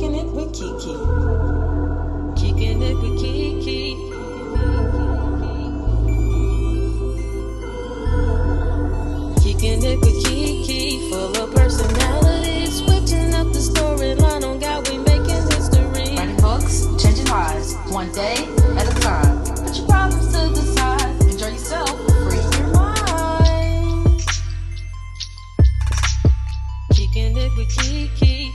Kicking it with KeKe. Kicking it with KeKe. Kicking it with KeKe. Full of personality. Switching up the storyline on God, we making history. Writing books, changing lives, one day at a time. Put your problems to the side. Enjoy yourself. Free your mind. Kicking it with KeKe.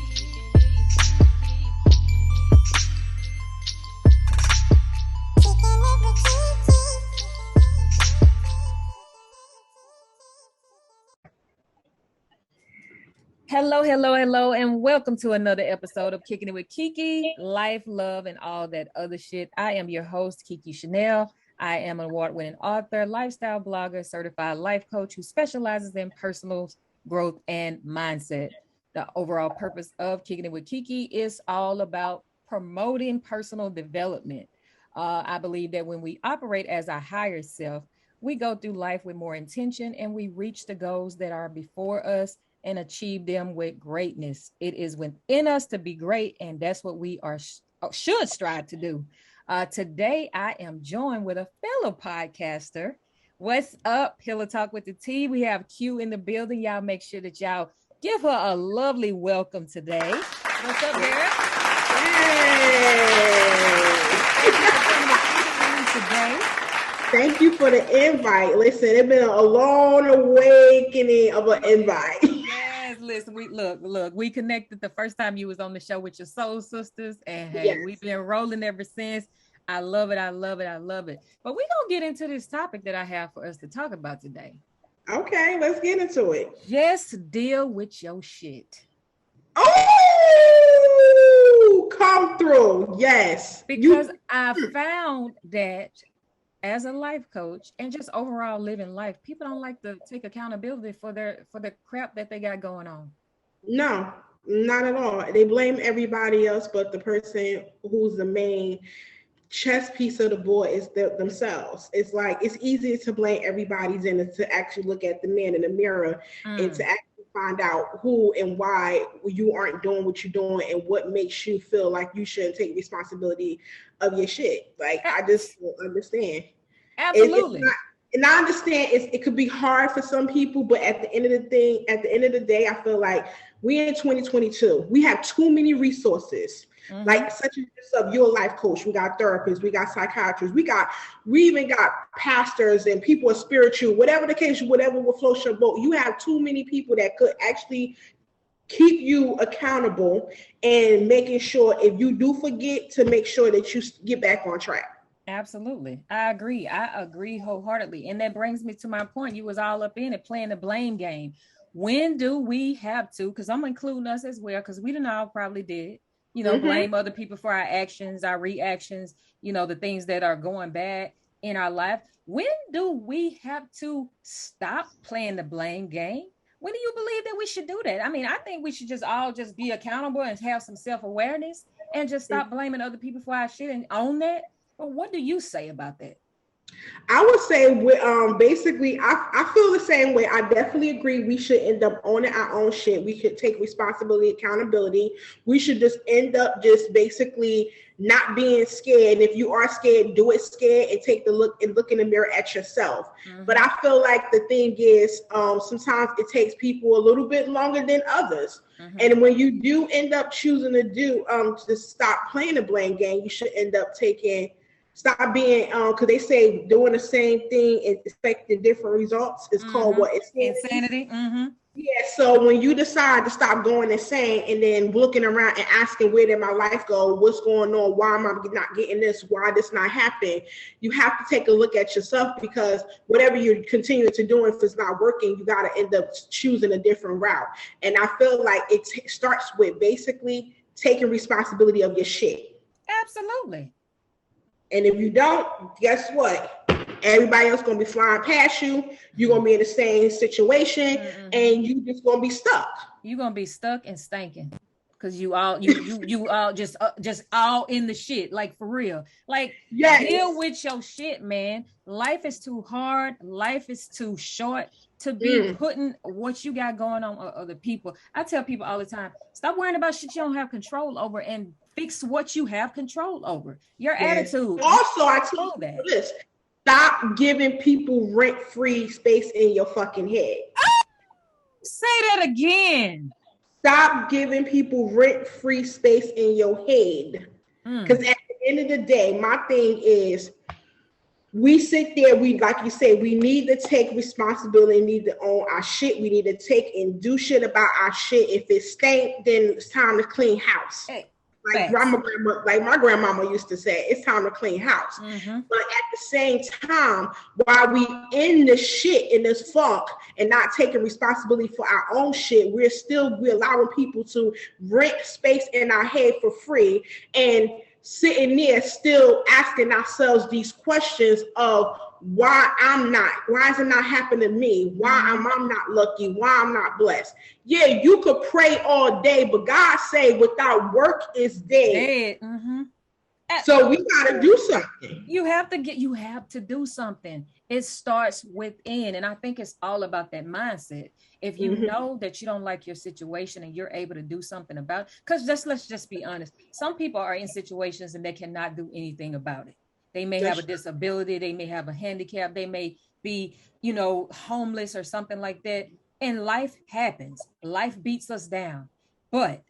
Hello, and welcome to another episode of Kicking It with KeKe, life, love, and all that other shit. I am your host, KeKe Chanel. I am an award-winning author, lifestyle blogger, certified life coach who specializes in personal growth and mindset. The overall purpose of Kicking It with KeKe is all about promoting personal development. I believe that when we operate as our higher self, we go through life with more intention and we reach the goals that are before us and achieve them with greatness. It is within us to be great, and that's what we should strive to do. Today, I am joined with a fellow podcaster. What's up, Pillowtalkwiththetea? We have Q in the building. Y'all make sure that y'all give her a lovely welcome today. What's up, Derek? Hey! Thank you for the invite. Listen, it's been a long awakening of an invite. Yes, listen, we connected the first time you was on the show with your soul sisters, and hey, yes, we've been rolling ever since. I love it. But we're gonna get into this topic that I have for us to talk about today. Okay, let's get into it. Just deal with your shit. Oh, come through. Yes. Because I found that as a life coach and just overall living life, people don't like to take accountability for the crap that they got going on. No, not at all. They blame everybody else, but the person who's the main chess piece of the board is themselves. It's like it's easier to blame everybody than to actually look at the man in the mirror and to actually find out who and why you aren't doing what you're doing and what makes you feel like you shouldn't take responsibility of your shit. Like, I just don't understand. Absolutely. And I understand it could be hard for some people, but at the end of the day, I feel like we're in 2022. We have too many resources. Mm-hmm. Like such as yourself, you're a life coach. We got therapists, we got psychiatrists, we even got pastors and people are spiritual, whatever the case, whatever will float your boat. You have too many people that could actually keep you accountable and making sure if you do forget to make sure that you get back on track. Absolutely. I agree wholeheartedly. And that brings me to my point. You was all up in it playing the blame game. When do we have to, because I'm including us as well, because we done all probably did, blame other people for our actions, our reactions, the things that are going bad in our life. When do we have to stop playing the blame game? When do you believe that we should do that? I mean, I think we should just be accountable and have some self-awareness and just stop blaming other people for our shit and own that. But what do you say about that? I would say, basically, I feel the same way. I definitely agree. We should end up owning our own shit. We should take responsibility, accountability. We should just end up just basically not being scared. And if you are scared, do it scared and look in the mirror at yourself. Mm-hmm. But I feel like the thing is, sometimes it takes people a little bit longer than others. Mm-hmm. And when you do end up choosing to stop playing the blame game, you should end up stop being, because they say doing the same thing and expecting different results is called what? Insanity. Mm-hmm. Yeah, so when you decide to stop going insane and then looking around and asking where did my life go, what's going on, why am I not getting this, why this not happening, you have to take a look at yourself, because whatever you continue to do, if it's not working, you got to end up choosing a different route. And I feel like it starts with basically taking responsibility of your shit. Absolutely. And if you don't, guess what? Everybody else going to be flying past you. You're going to be in the same situation, and you just going to be stuck. You're going to be stuck and stinking because you all just all in the shit, like for real. Like, yes. Deal with your shit, man. Life is too hard. Life is too short. to be putting what you got going on other people. I tell people all the time, stop worrying about shit you don't have control over and fix what you have control over. Your attitude. Also, I tell you this, stop giving people rent-free space in your fucking head. Say that again. Stop giving people rent-free space in your head. Because at the end of the day, my thing is, we sit there, we, like you say, we need to take responsibility, need to own our shit. We need to take and do shit about our shit. If it stank, then it's time to clean house. Hey, like my grandmama used to say, it's time to clean house. But at the same time, while we in this shit, in this funk, and not taking responsibility for our own shit, we're allowing people to rent space in our head for free, and sitting there still asking ourselves these questions of why is it not happening to me? Why am I not lucky? Why I'm not blessed? Yeah, you could pray all day, but God say without work is dead. So we gotta do something. You have to do something. It starts within. And I think it's all about that mindset. If you know that you don't like your situation and you're able to do something about it, because let's just be honest. Some people are in situations and they cannot do anything about it. They may have a disability, they may have a handicap, they may be, homeless or something like that. And life happens. Life beats us down. But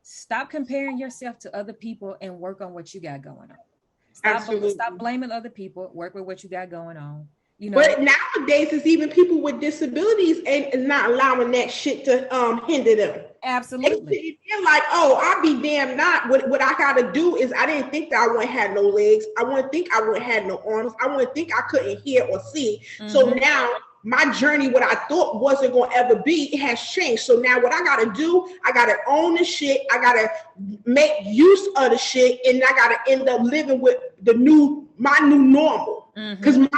stop comparing yourself to other people and work on what you got going on. Stop blaming other people. Work with what you got going on. But nowadays, it's even people with disabilities and not allowing that shit to hinder them. Absolutely. They're like, oh, I'll be damn not. What I got to do is, I didn't think that I wouldn't have no legs. I wouldn't think I wouldn't have no arms. I wouldn't think I couldn't hear or see. So now my journey, what I thought wasn't going to ever be, it has changed. So now what I got to do, I got to own the shit. I got to make use of the shit. And I got to end up living with my new normal. Because my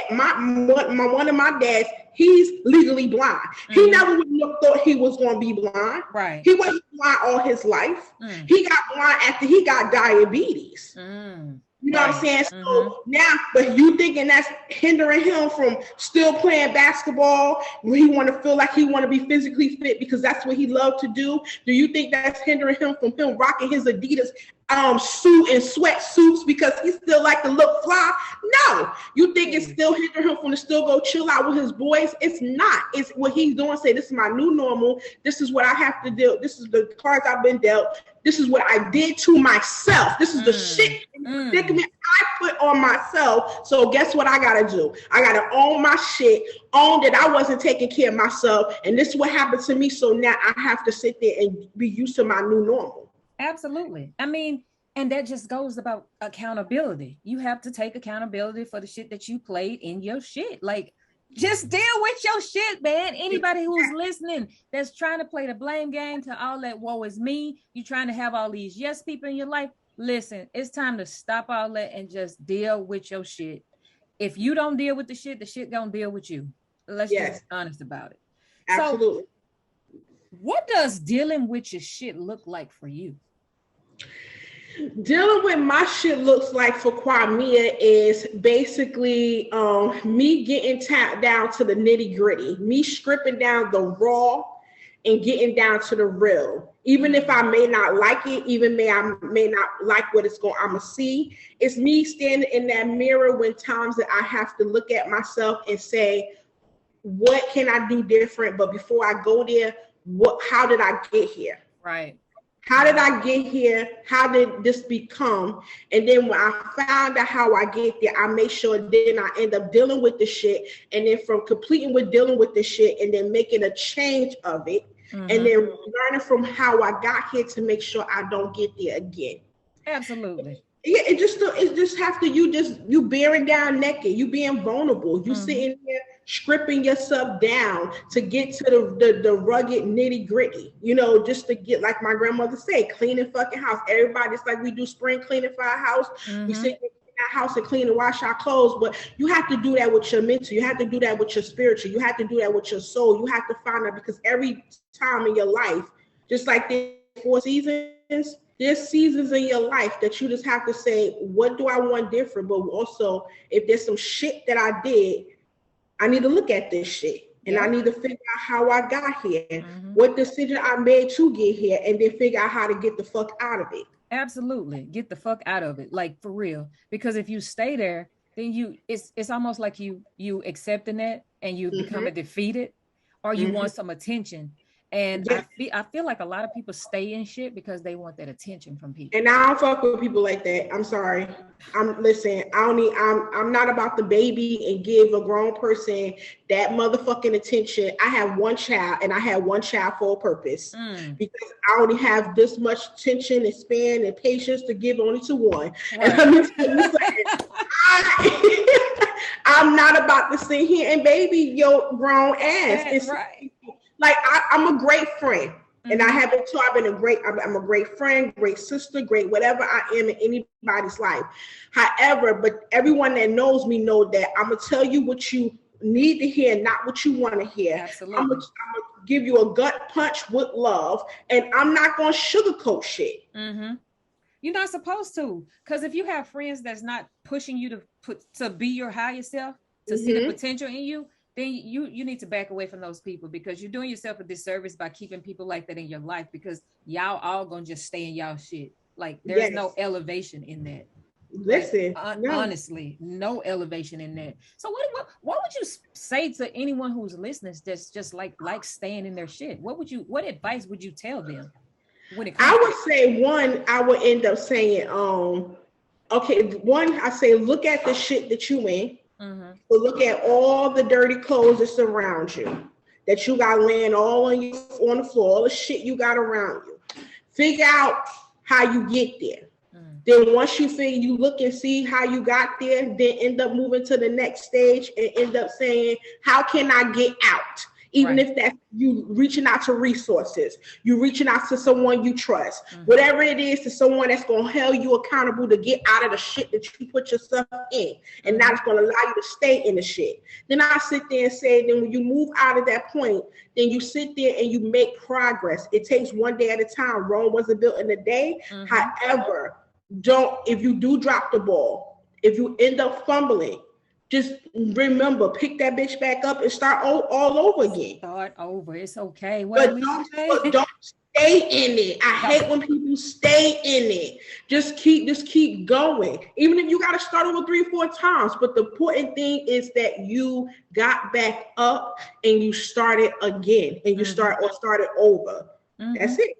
dad, one of my dads, he's legally blind. He never thought he was going to be blind. Right. He wasn't blind all his life. He got blind after he got diabetes. You know what I'm saying? So now, but you thinking that's hindering him from still playing basketball when he want to feel like he want to be physically fit because that's what he loved to do? Do you think that's hindering him from him rocking his Adidas suit and sweatsuits because he still like to look fly? No. You think it's still hindering him from to still go chill out with his boys? It's not. It's what he's doing. Say, this is my new normal. This is what I have to do. This is the cards I've been dealt. This is what I did to myself. This is the shit and the predicament I put on myself. So guess what I gotta do? I gotta own my shit, own that I wasn't taking care of myself, and this is what happened to me. So now I have to sit there and be used to my new normal. Absolutely. I mean, and that just goes about accountability. You have to take accountability for the shit that you played in your shit. Like, just deal with your shit, man. Anybody who's listening that's trying to play the blame game to all that woe is me, you trying to have all these yes people in your life, listen, it's time to stop all that and just deal with your shit. If you don't deal with the shit gonna deal with you. Let's just be honest about it. Absolutely. So, what does dealing with your shit look like for you? Dealing with my shit looks like for Kwamia is basically me getting tapped down to the nitty gritty, me stripping down the raw and getting down to the real. Even if I may not like it, I may not like what I'm gonna see. It's me standing in that mirror when times that I have to look at myself and say, what can I do different? But before I go there, how did I get here? Right. How did I get here? How did this become? And then when I found out how I get there, I make sure then I end up dealing with the shit. And then from completing with dealing with the shit and then making a change of it. And then learning from how I got here to make sure I don't get there again. Absolutely. Yeah, it just have to, you bearing down naked, you being vulnerable, you sitting there stripping yourself down to get to the rugged nitty gritty, just to get, like my grandmother said, cleaning fucking house. Everybody's like, we do spring cleaning for our house. We sit in our house and clean and wash our clothes, but you have to do that with your mental. You have to do that with your spiritual. You have to do that with your soul. You have to find out, because every time in your life, just like there's 4 seasons, there's seasons in your life that you just have to say, what do I want different? But also, if there's some shit that I did, I need to look at this shit and I need to figure out how I got here, Mhm. what decision I made to get here, and then figure out how to get the fuck out of it. Absolutely. Get the fuck out of it. Like for real. Because if you stay there, then it's almost like you accepting that and you become a defeated, or you want some attention. And Yeah. I feel like a lot of people stay in shit because they want that attention from people. And I don't fuck with people like that. I'm sorry. I'm not about the baby and give a grown person that motherfucking attention. I have one child and I have one child for a purpose. Because I only have this much attention and span and patience to give only to one. Right. And let me tell you something. I'm not about to sit here and baby your grown ass. It's right. Like I'm a great friend. And I haven't told I'm a great friend, great sister, great whatever I am in anybody's life. However, but everyone that knows me know that I'm gonna tell you what you need to hear, not what you want to hear. Absolutely. I'm gonna give you a gut punch with love, and I'm not gonna sugarcoat shit. You're not supposed to, because if you have friends that's not pushing you to be your higher self, to see the potential in you, then you need to back away from those people, because you're doing yourself a disservice by keeping people like that in your life, because y'all all gonna just stay in y'all shit. Like there's no elevation in that. Listen, like, honestly, no elevation in that. So what would you say to anyone who's listening that's just like staying in their shit? What advice would you tell them? I would say I would end up saying, I say look at the shit that you in. But look at all the dirty clothes that surround you, that you got laying all on the floor, all the shit you got around you. Figure out how you get there. Then once you look and see how you got there, then end up moving to the next stage and end up saying, how can I get out? Even if that's you reaching out to resources, you reaching out to someone you trust, whatever it is, to someone that's going to hold you accountable to get out of the shit that you put yourself in, and not going to allow you to stay in the shit. Then I sit there and say, then when you move out of that point, then you sit there and you make progress. It takes one day at a time. Rome wasn't built in a day. However, if you do drop the ball, if you end up fumbling, just remember, pick that bitch back up and start all over again. Start over. It's okay. But don't stay in it. I hate when people stay in it. Just keep going. Even if you got to start over 3-4 times. But the important thing is that you got back up and you started again, and you started over. That's it.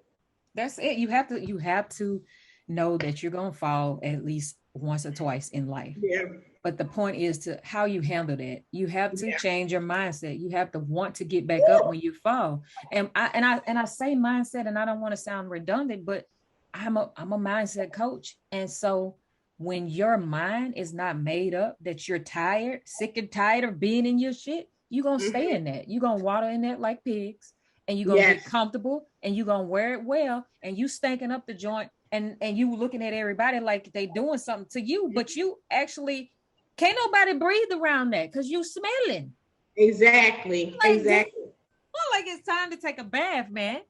That's it. You have to know that you're gonna fall at least once or twice in life. Yeah. But the point is to how you handle that. You have to change your mindset. You have to want to get back up when you fall. And I say mindset, and I don't want to sound redundant, but I'm a mindset coach. And so when your mind is not made up, that you're tired, sick and tired of being in your shit, you're gonna stay in that. You're gonna water in that like pigs, and you're gonna get comfortable, and you're gonna wear it well, and you stinking up the joint, and you looking at everybody like they doing something to you, but you actually can't nobody breathe around that because you smelling. Exactly. Exactly. Well, like it's time to take a bath, man.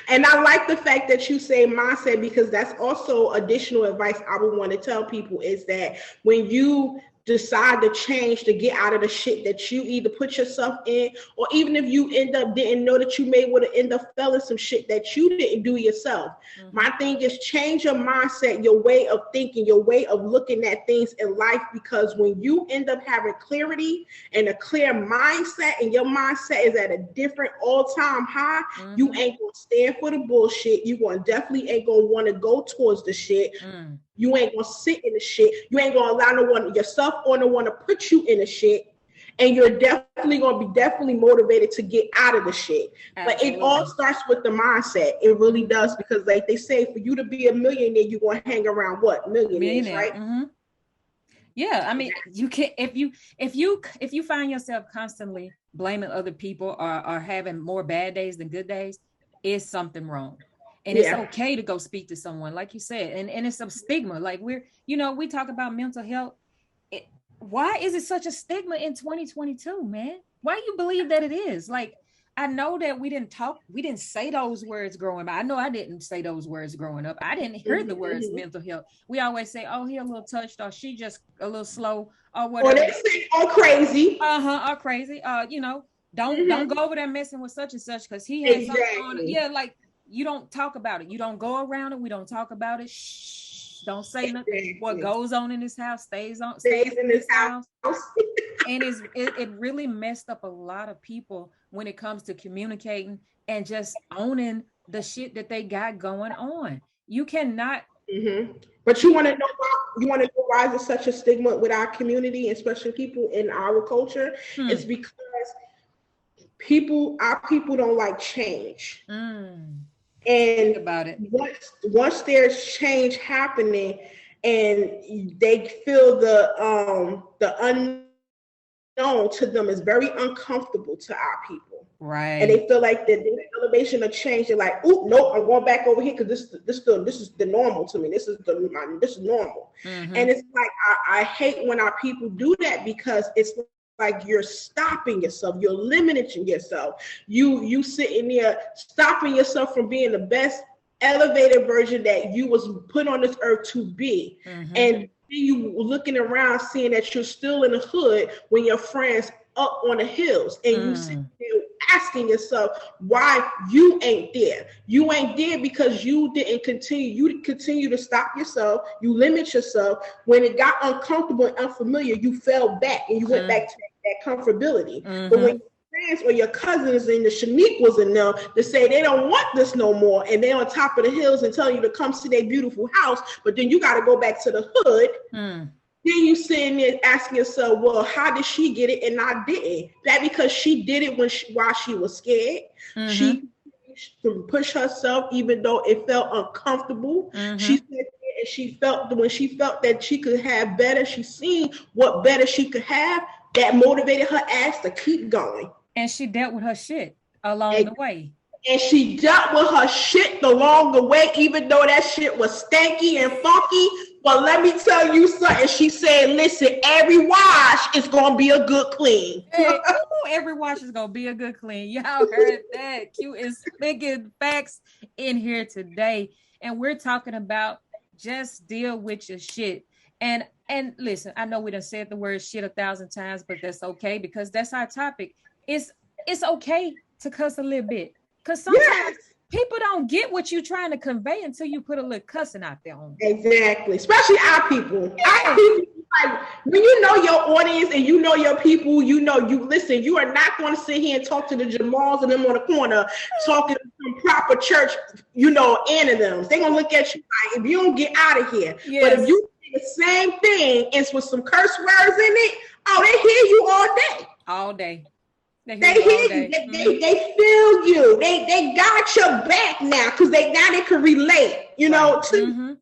And I like the fact that you say mindset, because that's also additional advice I would want to tell people, is that when you decide to change, to get out of the shit that you either put yourself in, or even if you didn't know that you may would have end up fell in some shit that you didn't do yourself. My thing is, change your mindset, your way of thinking, your way of looking at things in life, because when you end up having clarity and a clear mindset, and your mindset is at a different all-time high, you ain't gonna stand for the bullshit. You definitely ain't gonna want to go towards the shit. You ain't gonna sit in the shit. You ain't gonna allow no one, yourself or no one, to put you in the shit. And you're definitely gonna be motivated to get out of the shit. Absolutely. But it all starts with the mindset. It really does, because like they say, for you to be a millionaire, you're gonna hang around what? Millionaires, right? Yeah, I mean, you can if you find yourself constantly blaming other people or having more bad days than good days, it's something wrong. And it's okay to go speak to someone, like you said, and it's a stigma. Like we talk about mental health. Why is it such a stigma in 2022, man? Why do you believe that it is? Like, I know that we didn't say those words growing up. I know I didn't say those words growing up. I didn't hear the words mental health. We always say, oh, he a little touched, or she just a little slow, or whatever. Or they say, oh, crazy. Or crazy. Don't go over there messing with such and such because he has something on. Exactly. Yeah, like you don't talk about it. You don't go around it. We don't talk about it. Shh. Don't say nothing. What Exactly. goes on in this house stays Stays in in this this house. house. And it really messed up a lot of people when it comes to communicating and just owning the shit that they got going on. You cannot. But you want to know why? You want to know why there's such a stigma with our community, especially people in our culture? It's because our people don't like change. And And about it. Once there's change happening, and they feel the unknown to them is very uncomfortable to our people. Right. And they feel like the elevation of change, they're like, "Ooh, nope, I'm going back over here because this is the normal to me. This is normal." And it's like I hate when our people do that because it's like you're stopping yourself, you're limiting yourself. You sitting there stopping yourself from being the best elevated version that you was put on this earth to be. And you looking around seeing that you're still in the hood when your friends up on the hills, and you sit there asking yourself why you ain't there. You ain't there because you didn't continue. You continue to stop yourself. You limit yourself. When it got uncomfortable and unfamiliar, you fell back and you went back to that comfortability. But when your friends or your cousins and the Shaniquas in them to say they don't want this no more, and they're on top of the hills and telling you to come see their beautiful house, but then you got to go back to the hood. Then you sitting there asking yourself, well, how did she get it and I didn't? That because she did it while she was scared. She pushed herself even though it felt uncomfortable. She said, and she felt when she felt that she could have better, she seen what better she could have. That motivated her ass to keep going. And she dealt with her shit along the way. And she dealt with her shit along the way, even though that shit was stanky and funky. But let me tell you something. She said, listen, every wash is going to be a good clean. Hey, every wash is going to be a good clean. Y'all heard that. Q is speaking facts in here today. And we're talking about just deal with your shit. And listen, I know we done said the word shit 1,000 times, but that's okay because that's our topic. It's okay to cuss a little bit. Because sometimes people don't get what you're trying to convey until you put a little cussing out there on them. Exactly. Especially our people. Our people, like, when you know your audience and you know your people, you listen, you are not going to sit here and talk to the Jamals and them on the corner talking to some proper church, anonyms. They're going to look at you like, if you don't get out of here. Yes. But if you say the same thing and with some curse words in it, they hear you all day. All day. They hear you. They feel you. They got your back now because they can relate, to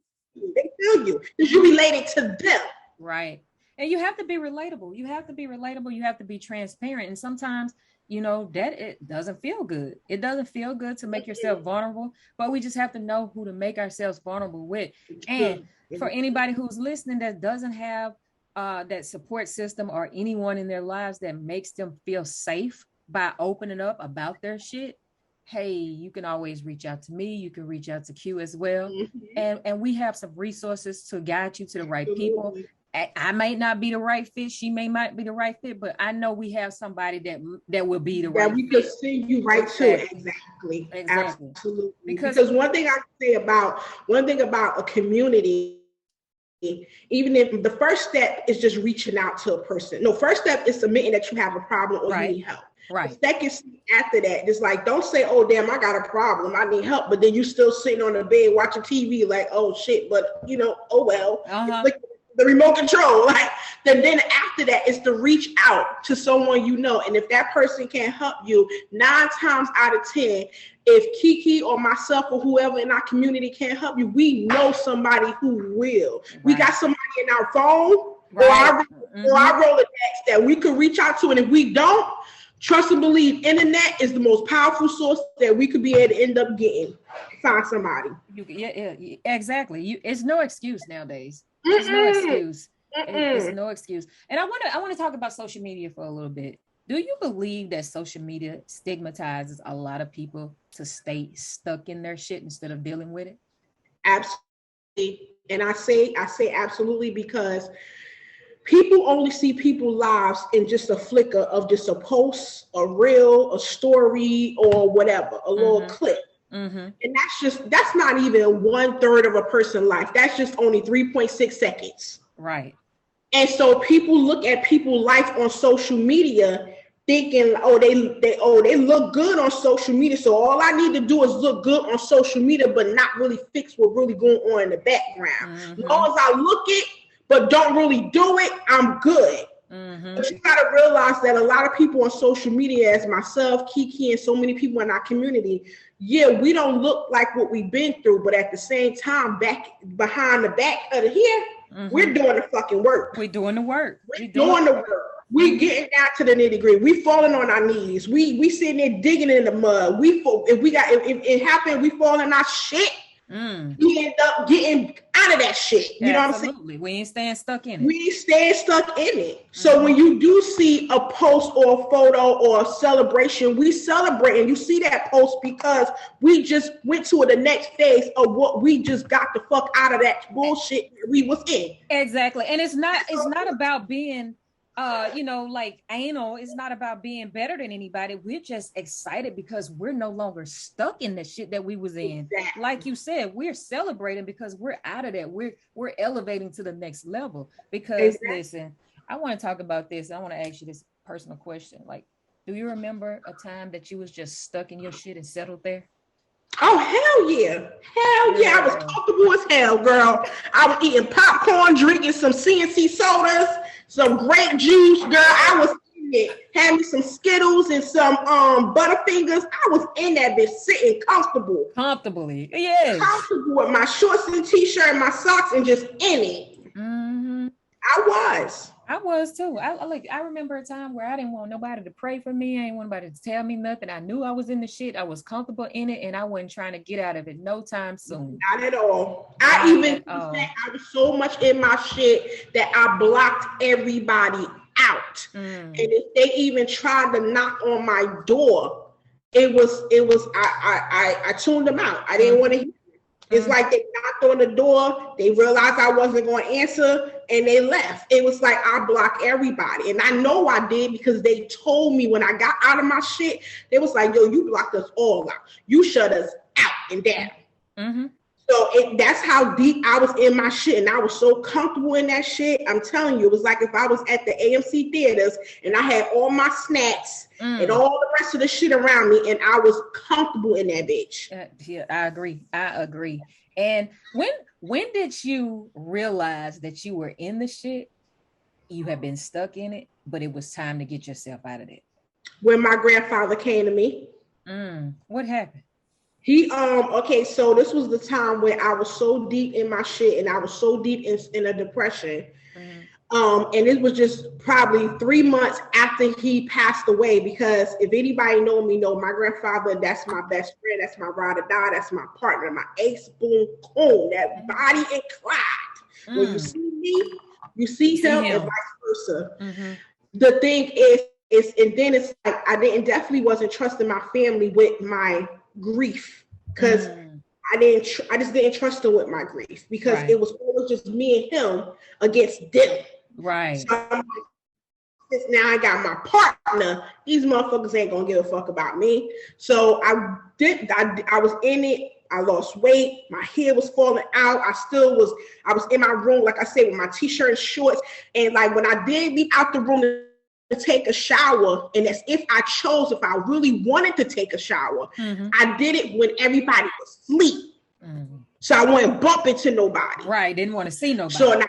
they feel you because you related to them. Right. And you have to be relatable. You have to be transparent. And sometimes, that it doesn't feel good. It doesn't feel good to make yourself vulnerable, but we just have to know who to make ourselves vulnerable with. And for anybody who's listening that doesn't have that support system or anyone in their lives that makes them feel safe by opening up about their shit, hey, you can always reach out to me. You can reach out to Q as well. And we have some resources to guide you to the right people. I might not be the right fit. She might be the right fit, but I know we have somebody that will be the right fit. We can send you right to it. Exactly. Absolutely. Because one thing about a community, even if the first step is just reaching out to a person. No, first step is admitting that you have a problem or you need help. Right. The second step after that, it's like, don't say, oh, damn, I got a problem, I need help. But then you still sitting on the bed watching TV like, oh, shit, but, oh, well. Like the remote control. Like, then after that is to reach out to someone and if that person can't help you, 9 times out of 10, if KeKe or myself or whoever in our community can't help you, we know somebody who will. Right. We got somebody in our phone or our Rolodex that we could reach out to. And if we don't, trust and believe, internet is the most powerful source that we could be able to end up getting. Find somebody. Yeah, exactly. It's no excuse nowadays. It's no excuse. It's no excuse. And I want to talk about social media for a little bit. Do you believe that social media stigmatizes a lot of people to stay stuck in their shit instead of dealing with it? Absolutely. And I say absolutely because people only see people's lives in just a flicker of just a post, a reel, a story, or whatever, a little clip. And that's not even 1/3 of a person's life. That's just only 3.6 seconds. Right. And so people look at people's life on social media thinking, they look good on social media. So all I need to do is look good on social media, but not really fix what's really going on in the background. As long as I look it, but don't really do it, I'm good. But you gotta realize that a lot of people on social media, as myself, KeKe, and so many people in our community, we don't look like what we've been through, but at the same time, behind the back of the here, we're doing the fucking work. We're doing the work. We're doing the work. We getting down to the nitty gritty. We falling on our knees. We sitting there digging in the mud. If it happened, we fall in our shit. We end up getting out of that shit. You know what I'm saying? We ain't staying stuck in it. We ain't staying stuck in it. So when you do see a post or a photo or a celebration, we celebrate, and you see that post because we just went to the next phase of what we just got the fuck out of that bullshit we was in. Exactly. And it's not about being like anal. It's not about being better than anybody. We're just excited because we're no longer stuck in the shit that we was in. Exactly. Like you said, we're celebrating because we're out of that. We're elevating to the next level. Because listen, I want to talk about this. I want to ask you this personal question. Like, do you remember a time that you was just stuck in your shit and settled there? Oh, hell yeah. Hell yeah. I was comfortable as hell, girl. I was eating popcorn, drinking some CNC sodas, some grape juice, girl. I was in it. Had me some Skittles and some Butterfingers. I was in that bitch sitting comfortable. Comfortably, yes. Comfortable with my shorts and t-shirt and my socks and just in it. I was too. I remember a time where I didn't want nobody to pray for me. I didn't want nobody to tell me nothing. I knew I was in the shit. I was comfortable in it, and I wasn't trying to get out of it no time soon. Not at all. I was so much in my shit that I blocked everybody out. And if they even tried to knock on my door, I tuned them out. I didn't want to hear it. It's like they knocked on the door, they realized I wasn't going to answer, and they left. It was like I blocked everybody. And I know I did because they told me when I got out of my shit, they was like, yo, you blocked us all out. You shut us out and down. So that's how deep I was in my shit. And I was so comfortable in that shit. I'm telling you, it was like if I was at the AMC theaters and I had all my snacks and all the rest of the shit around me, and I was comfortable in that bitch. Yeah, I agree. And when did you realize that you were in the shit, you had been stuck in it, but it was time to get yourself out of it? When my grandfather came to me. What happened? So this was the time where I was so deep in my shit and I was so deep in a depression. And it was just probably 3 months after he passed away, because if anybody know my grandfather, that's my best friend, that's my ride or die, that's my partner, my ace boom coon, that body and Clyde. When you see me, you see him and vice versa. The thing is, and then it's like I definitely wasn't trusting my family with my grief, because I just didn't trust them with my grief, because it was always just me and him against them. Right. So I'm like, since now I got my partner, these motherfuckers ain't gonna give a fuck about me. So I was in it. I lost weight. My hair was falling out. I was in my room, like I said, with my t-shirt and shorts. And like when I did leave out the room to take a shower, and as if I really wanted to take a shower, I did it when everybody was asleep. So I wasn't bump into nobody. Right, didn't want to see nobody. So I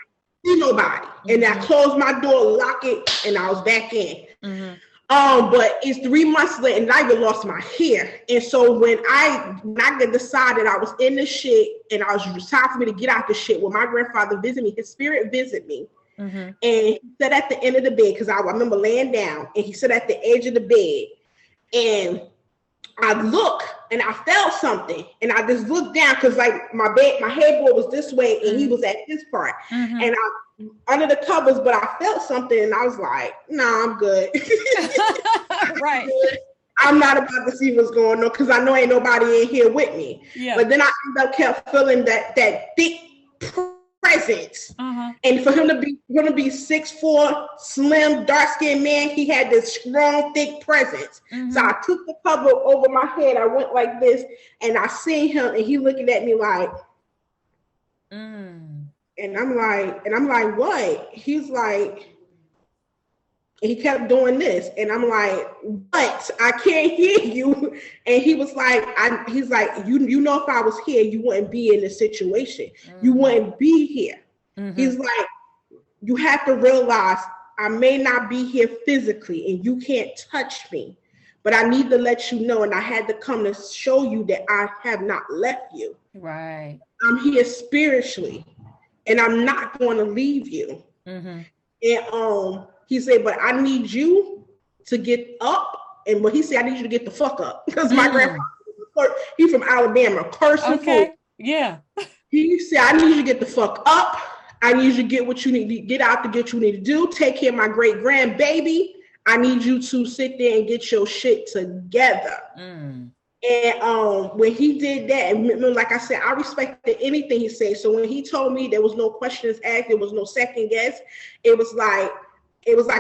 see nobody, and I closed my door, lock it, and I was back in. But it's 3 months later, and I even lost my hair. And so when I decided I was in the shit, and it was time for me to get out the shit, when my grandfather visited me, his spirit visited me. And he sat at the end of the bed, because I remember laying down, and he sat at the edge of the bed, and I looked and I felt something, and I just looked down, because like my headboard was this way and he was at this part, and I under the covers, but I felt something, and I was like, nah, I'm good. Right. I'm not about to see what's going on, because I know ain't nobody in here with me. But then I kept feeling that thick presence. And for him to be 6'4", slim, dark-skinned man, he had this strong, thick presence. So I took the cover over my head. I went like this, and I seen him, and he looking at me like, and I'm like, what? He's like, and he kept doing this, and I'm like, what? I can't hear you. And he was like, he's like, you know, if I was here, you wouldn't be in this situation. You wouldn't be here. He's like, you have to realize I may not be here physically, and you can't touch me, but I need to let you know, and I had to come to show you that I have not left you. Right. I'm here spiritually, and I'm not going to leave you. And he said, but I need you to get up. And what he said, I need you to get the fuck up. Because my grandfather, he's from Alabama, cursing fool. Yeah. He said, I need you to get the fuck up. I need you to get what you need to get out to get what you need to do. Take care of my great grandbaby. I need you to sit there and get your shit together. And when he did that, and like I said, I respected anything he said. So when he told me there was no questions asked, there was no second guess, it was like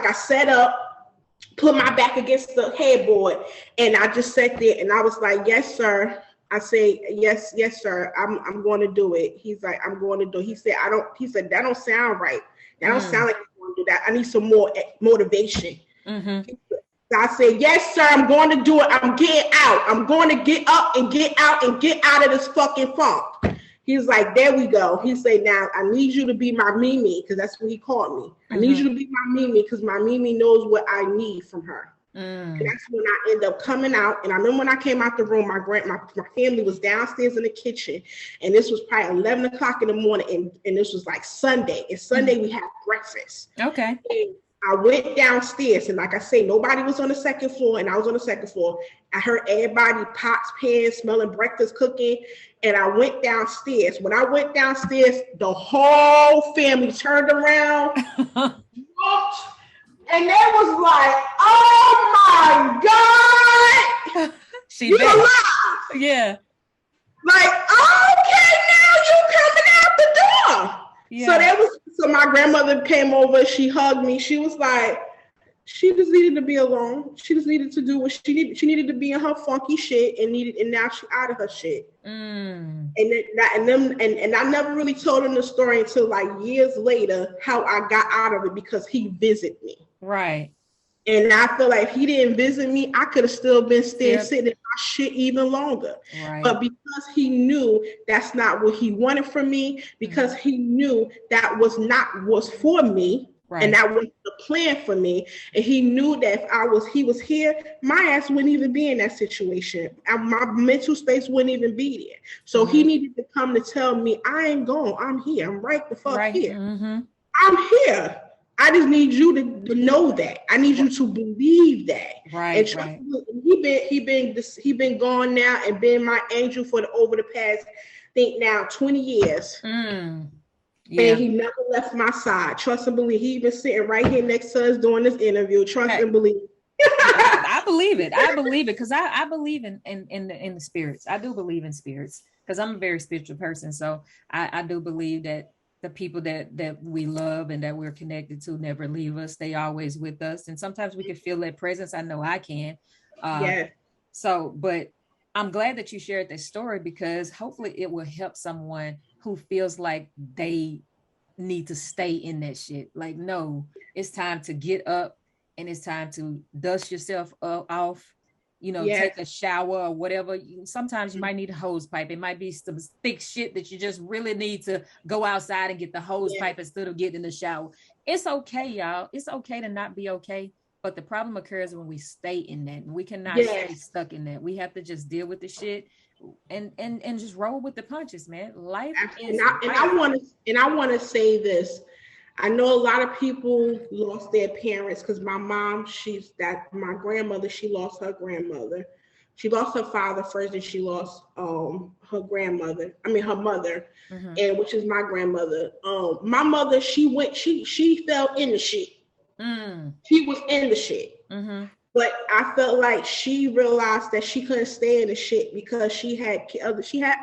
I sat up, put my back against the headboard, and I just sat there and I was like, yes, sir. I say, yes, sir. I'm going to do it. He's like, I'm going to do it. He said, that don't sound right. That don't sound like you want to do that. I need some more motivation. I said, yes, sir, I'm going to do it. I'm getting out. I'm going to get up and get out of this fucking funk. He was like, there we go. He said, now I need you to be my Mimi, because that's what he called me. I need you to be my Mimi, because my Mimi knows what I need from her. And that's when I end up coming out. And I remember when I came out the room, my family was downstairs in the kitchen, and this was probably 11 o'clock in the morning, and this was like Sunday. And Sunday we had breakfast. Okay. And I went downstairs, and like I say, nobody was on the second floor, and I was on the second floor. I heard everybody, pots, pans, smelling breakfast cooking, and I went downstairs. When I went downstairs, the whole family turned around, looked, and they was like, oh my God, you're alive. Yeah. Like, okay, now you coming out the door. Yeah. So my grandmother came over, she hugged me. She was like, she just needed to be alone. She just needed to do what she needed. She needed to be in her funky shit, and now she's out of her shit. And I never really told him the story until like years later, how I got out of it, because he visited me. Right. And I feel like if he didn't visit me, I could have still been sitting in my shit even longer. Right. But because he knew that's not what he wanted from me, because he knew that was for me, right, and that was the plan for me, and he knew that if he was here, my ass wouldn't even be in that situation. My mental space wouldn't even be there. So he needed to come to tell me, I ain't gone. I'm here. I'm right the fuck here. I'm here. I just need you to know that. I need you to believe that. Right. And he been gone now and been my angel for over the past, I think now 20 years. Yeah. And he never left my side. Trust and believe. He been sitting right here next to us doing this interview. Trust and believe. I believe it. I believe it, because I believe in the spirits. I do believe in spirits, because I'm a very spiritual person. So I do believe that the people that we love and that we're connected to never leave us. They always with us. And sometimes we can feel that presence. I know I can. So, but I'm glad that you shared this story, because hopefully it will help someone who feels like they need to stay in that shit. Like, no, it's time to get up, and it's time to dust yourself off, take a shower or whatever. Sometimes you might need a hose pipe. It might be some thick shit that you just really need to go outside and get the hose pipe instead of getting in the shower. It's okay, y'all. It's okay to not be okay. But the problem occurs when we stay in that, and we cannot stay stuck in that. We have to just deal with the shit and just roll with the punches, man. Life is life. And I want to say this. I know a lot of people lost their parents, because my mom, my grandmother, she lost her grandmother. She lost her father first, and she lost her mother, and which is my grandmother. My mother, she fell in the shit. She was in the shit. But I felt like she realized that she couldn't stay in the shit, because she had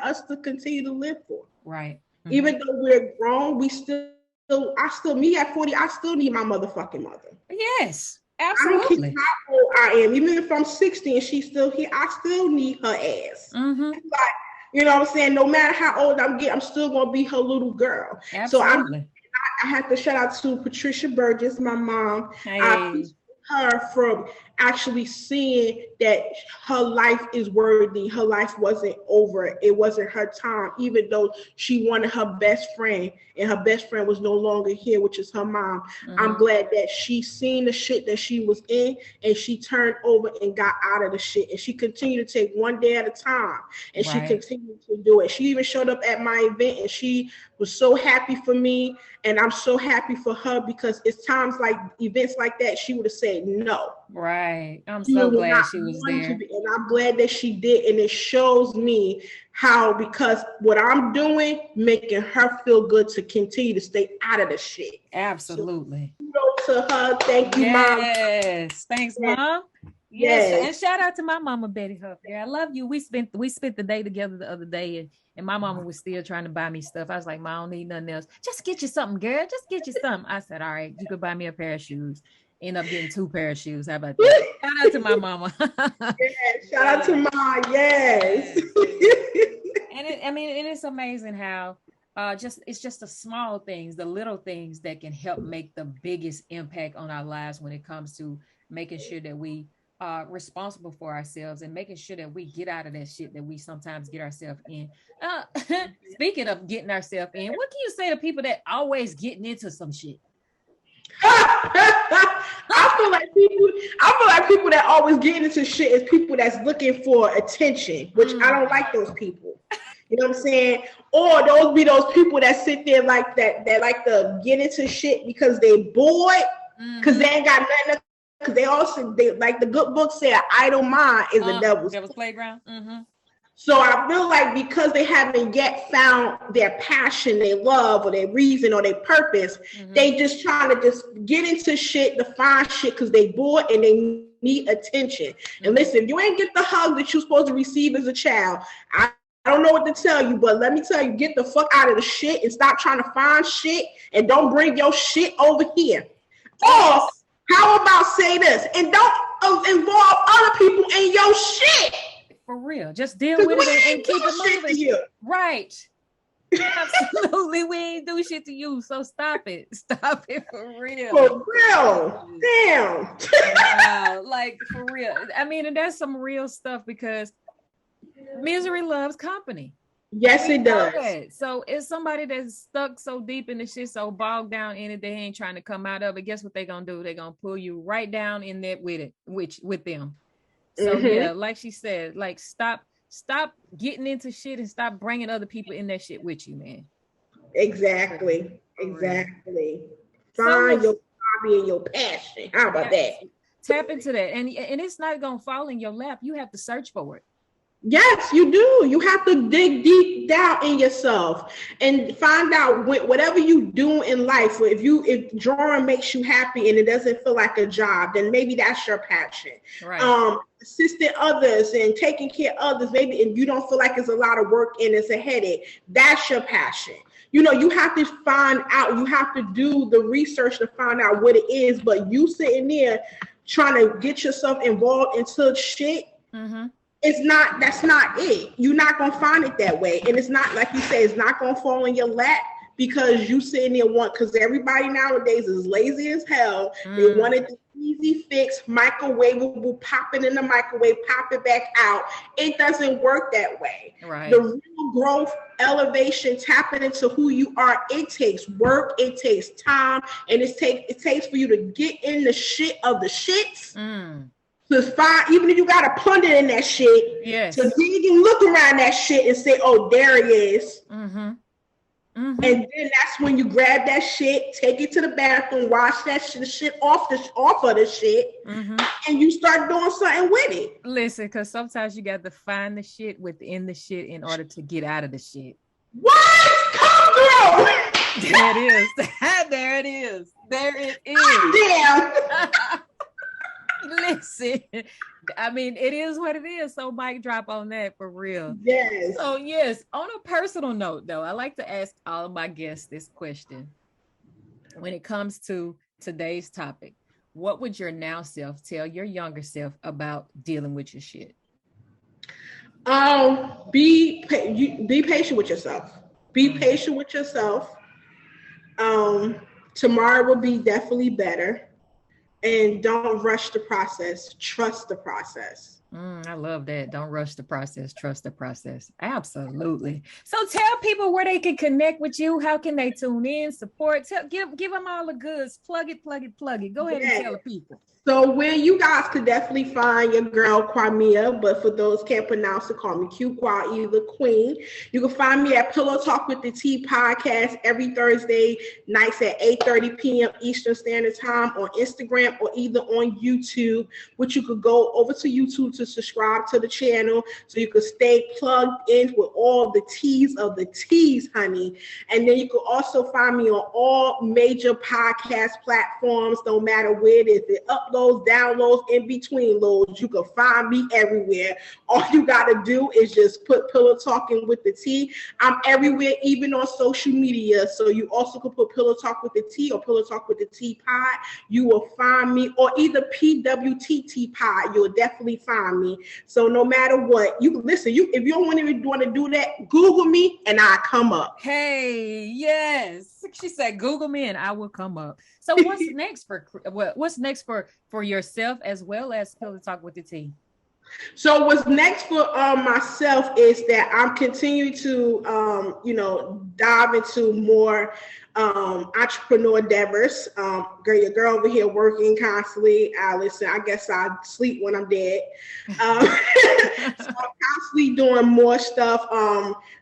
us to continue to live for. Right. Even though we're grown, I still, me at 40, I still need my motherfucking mother. Yes, absolutely. I don't care how old I am. Even if I'm 60 and she's still here, I still need her ass. Like, you know what I'm saying? No matter how old I'm still gonna be her little girl. Absolutely. So I have to shout out to Patricia Burgess, my mom. Hey. I appreciate her from actually seeing that her life is worthy. Her life wasn't over. It wasn't her time, even though she wanted her best friend, and her best friend was no longer here, which is her mom. I'm glad that she seen the shit that she was in, and she turned over and got out of the shit, and she continued to take one day at a time, and she continued to do it. She even showed up at my event, and she was so happy for me, and I'm so happy for her, because it's times like events like that she would have said no. Right. I'm so glad she was there. And I'm glad that she did. And it shows me how, because what I'm doing, making her feel good to continue to stay out of the shit. Absolutely. So, to her. Thank you, Mom. Yes. Thanks, Mom. Yes. And shout out to my mama, Betty Huff. Yeah, I love you. We spent the day together the other day, and my mama was still trying to buy me stuff. I was like, Mom, I don't need nothing else. Just get you something, girl. Just get you something. I said, all right, you could buy me a pair of shoes. End up getting 2 pair of shoes. How about that? Shout out to my mama. Shout out to Mom. Yes. And it's amazing how it's just the small things, the little things that can help make the biggest impact on our lives when it comes to making sure that we are responsible for ourselves and making sure that we get out of that shit that we sometimes get ourselves in. Speaking of getting ourselves in, what can you say to people that always getting into some shit? I feel like people that always get into shit is people that's looking for attention, which I don't like those people. You know what I'm saying? Or those people that sit there like that like to get into shit because they bored, because they ain't got nothing. Because they like the good book said, idle mind is the devil's playground. So I feel like because they haven't yet found their passion, their love, or their reason, or their purpose, they just trying to just get into shit to find shit because they bored and they need attention. And listen, if you ain't get the hug that you're supposed to receive as a child, I don't know what to tell you, but let me tell you, get the fuck out of the shit and stop trying to find shit, and don't bring your shit over here. Or how about say this, and don't involve other people in your shit. For real, just deal with it and keep it moving. Right. Absolutely, we ain't do shit to you, so stop it. Stop it for real. For real. Damn. Wow, like for real. I mean, and that's some real stuff, because misery loves company. Yes, it does. So it's somebody that's stuck so deep in the shit, so bogged down in it, they ain't trying to come out of it. Guess what they gonna do? They're gonna pull you right down in there with them. So yeah, like she said, like stop getting into shit and stop bringing other people in that shit with you, man. Exactly. Find your hobby and your passion. How about that? Tap into that, and it's not gonna fall in your lap. You have to search for it. Yes, you do. You have to dig deep down in yourself and find out whatever you do in life. If drawing makes you happy and it doesn't feel like a job, then maybe that's your passion. Right. Assisting others and taking care of others, maybe, and you don't feel like it's a lot of work and it's a headache, that's your passion. You know, you have to find out. You have to do the research to find out what it is. But you sitting there trying to get yourself involved into shit. That's not it. You're not gonna find it that way, and it's not, like you say, it's not gonna fall in your lap, because you sitting there because everybody nowadays is lazy as hell. They wanted the easy fix, microwavable, pop it in the microwave, pop it back out. It doesn't work that way. Right. The real growth, elevation, tapping into who you are, it takes work, it takes time, and it takes for you to get in the shit of the shits. To find, even if you got a plunder in that shit, to dig and look around that shit and say, oh, there it is. And then that's when you grab that shit, take it to the bathroom, wash that shit off of the shit, and you start doing something with it. Listen, because sometimes you got to find the shit within the shit in order to get out of the shit. What? Come through! There it is. There it is. There it is. Damn. Listen, I mean, it is what it is. So mic drop on that for real. Yes. So yes, on a personal note though, I like to ask all of my guests this question. When it comes to today's topic, what would your now self tell your younger self about dealing with your shit? Be patient with yourself. Be patient with yourself. Tomorrow will be definitely better, and don't rush the process. Trust the process. I love that. Don't rush the process. Trust the process. Absolutely. So tell people where they can connect with you. How can they tune in, support? Give them all the goods. Plug it. Go ahead and tell the people. So where you guys could definitely find your girl Kwamia, but for those can't pronounce it, call me Q Kwa, either Queen. You can find me at Pillow Talk with the Tea podcast every Thursday nights at 8:30 p.m. Eastern Standard Time on Instagram or either on YouTube, which you could go over to YouTube to subscribe to the channel so you could stay plugged in with all the teas of the teas, honey. And then you could also find me on all major podcast platforms, no matter where it is. It uploads, downloads, in between loads. You can find me everywhere. All you got to do is just put Pillow Talking with the Tea. I'm everywhere, even on social media. So you also can put Pillow Talk with the Tea or Pillow Talk with the Tea Pod. You will find me, or either PWTT Pod. You'll definitely find me. So no matter what, you can listen. If you don't want to do that, Google me and I come up. Hey, yes. She said, Google me and I will come up. So what's next for yourself as well as Pillow Talk with the Tea? So what's next for myself is that I'm continuing to dive into more entrepreneur endeavors. Your girl over here working constantly. Listen, I guess I sleep when I'm dead. So I'm constantly doing more stuff.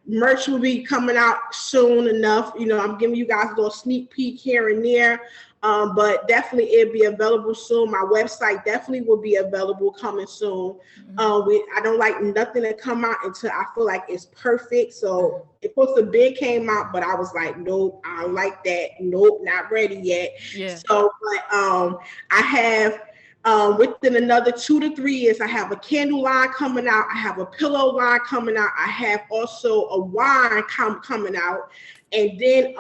Merch will be coming out soon enough. I'm giving you guys a little sneak peek here and there. But definitely it'll be available soon. My website definitely will be available coming soon. I don't like nothing to come out until I feel like it's perfect. So it supposed to bid came out, but I was like, nope, I don't like that. Nope, not ready yet. Yeah. So, but I have within another 2 to 3 years, I have a candle line coming out. I have a pillow line coming out. I have also a wine coming out. And then,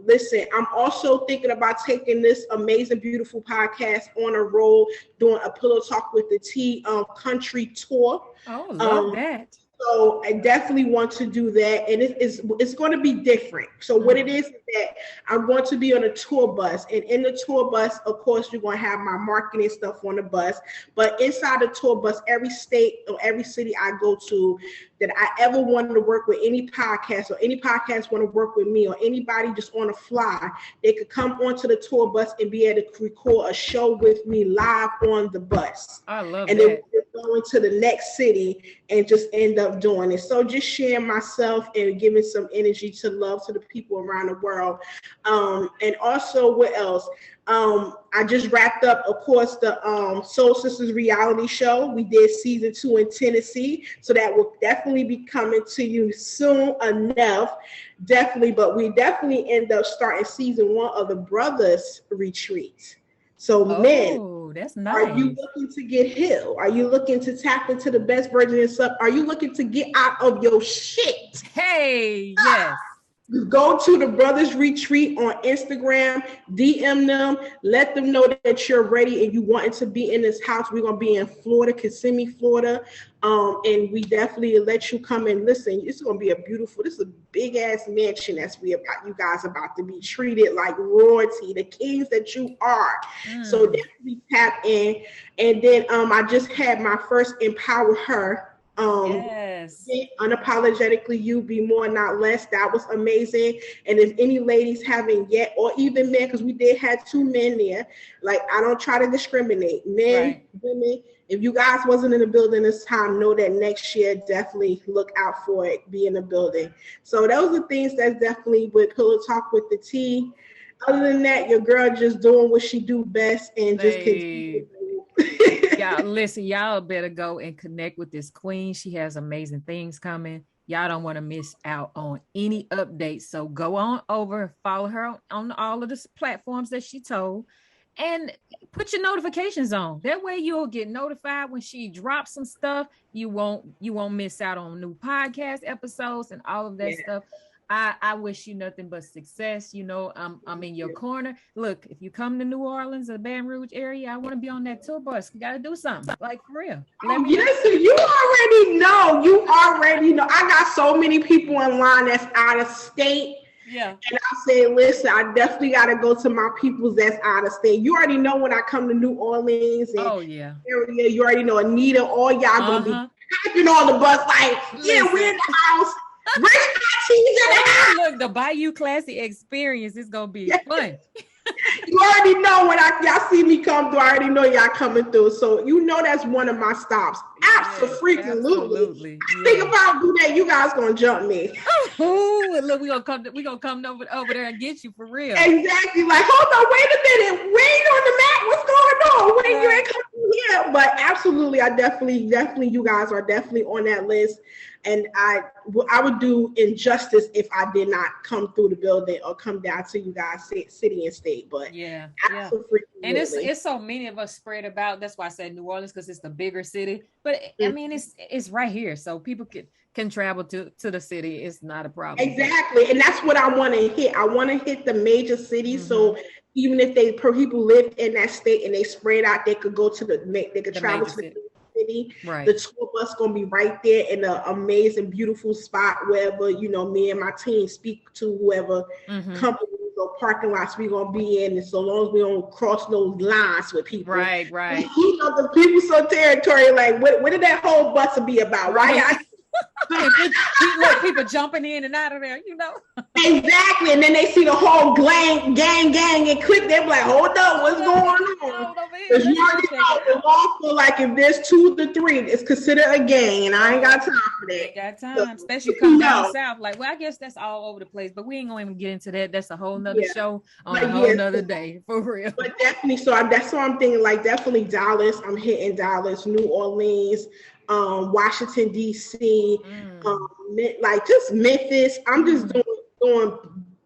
listen, I'm also thinking about taking this amazing, beautiful podcast on a road, doing a Pillow Talk with the Tea country tour. Oh, love that. So I definitely want to do that, and it's going to be different. So what it is that I'm going to be on a tour bus, and in the tour bus, of course, you're going to have my marketing stuff on the bus. But inside the tour bus, every state or every city I go to, that I ever wanted to work with any podcast, or any podcast want to work with me, or anybody just on a fly, they could come onto the tour bus and be able to record a show with me live on the bus. I love and that. And then go into the next city and just end up doing it. So just sharing myself and giving some energy to love to the people around the world. And also, what else? I just wrapped up, of course, the Soul Sisters reality show. We did season 2 in Tennessee, so that will definitely be coming to you soon enough. Definitely, but we definitely end up starting season 1 of the Brothers Retreat. So men, that's nice. Are you looking to get healed? Are you looking to tap into the best version of yourself? Are you looking to get out of your shit? Hey, yes. Go to the Brothers Retreat on Instagram, DM them, let them know that you're ready and you want to be in this house. We're going to be in Florida, Kissimmee, Florida. And we definitely let you come and listen. It's going to be this is a big ass mansion that's you guys about to be treated like royalty, the kings that you are. So definitely tap in. And then I just had my first Empower Her. Yes. Unapologetically you, be more, not less. That was amazing. And if any ladies haven't yet, or even men, because we did have 2 men there, like, I don't try to discriminate, men, women. If you guys wasn't in the building this time, know that next year, definitely look out for it, be in the building. So those are things that's definitely with Pillow Talk with the Tea. Other than that, your girl just doing what she do best and just continue. Y'all, listen, y'all better go and connect with this queen. She has amazing things coming. Y'all don't want to miss out on any updates. So go on over, follow her on all of the platforms that she told. and put your notifications on. That way you'll get notified when she drops some stuff. You won't miss out on new podcast episodes and all of that stuff. I wish you nothing but success. You know, I'm in your corner. Look, if you come to New Orleans or Baton Rouge area, I want to be on that tour bus. You got to do something, like, for real. Listen, you already know. You already know. I got so many people in line that's out of state. Yeah. And I say, listen, I definitely got to go to my peoples that's out of state. You already know when I come to New Orleans and area, you already know Anita, all y'all going to be typing on the bus like, yeah, we're in the house. Look, the Bayou Classic experience is going to be fun. You already know when y'all see me come through, I already know y'all coming through. So you know that's one of my stops. Absolutely. I think about do that, you guys gonna jump me. Oh, look, we gonna come over there and get you for real. Exactly. Like, hold on, wait a minute. We ain't on the map. What's going on? Wait, you ain't coming here. But absolutely, I definitely, you guys are definitely on that list. And I would do injustice if I did not come through the building or come down to you guys, city and state. But absolutely. And it's so many of us spread about. That's why I said New Orleans, because it's the bigger city. But I mean, it's right here, so people can travel to the city. It's not a problem. Exactly, and that's what I want to hit. I want to hit the major cities, so even if people live in that state and they spread out, they could go to they could travel to the city. Right. The tour bus gonna be right there in an amazing, beautiful spot wherever me and my team speak to whoever companies or parking lots we gonna be in, and so long as we don't cross those lines with people. Right. The people so territory. Like, what did that whole bus be about? Right. People jumping in and out of there, Exactly, and then they see the whole gang, and click. They're like, "Hold up, what's going on?" Because you already know the law feel like if there's 2 to 3, it's considered a gang, and I ain't got time for that. Ain't got time, especially come down south. Like, well, I guess that's all over the place, but we ain't gonna even get into that. That's a whole nother show on a whole nother day, for real. But definitely, that's what I'm thinking. Like, definitely Dallas. I'm hitting Dallas, New Orleans. Washington D.C., like just Memphis. I'm just doing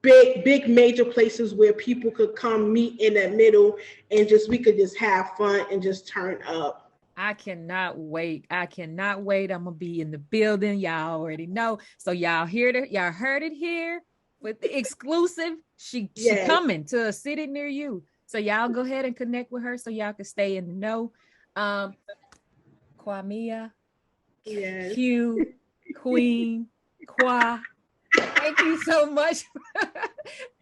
big major places where people could come meet in the middle and we could just have fun and just turn up. I cannot wait. I'm gonna be in the building. Y'all already know. So y'all heard it here with the exclusive. She coming to a city near you. So y'all go ahead and connect with her so y'all can stay in the know. Kwamia, Q, Queen, Kwa. Thank you so much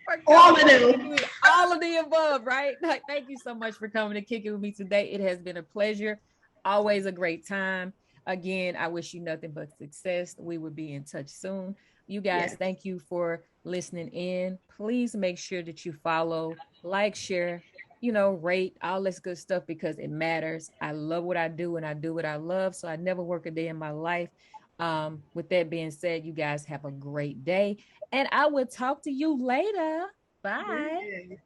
for all of them. All of the above, right? Like, thank you so much for coming to kick it with me today. It has been a pleasure. Always a great time. Again, I wish you nothing but success. We will be in touch soon. You guys, thank you for listening in. Please make sure that you follow, like, share, rate, all this good stuff, because it matters. I love what I do and I do what I love. So I never work a day in my life. With that being said, you guys have a great day and I will talk to you later. Bye.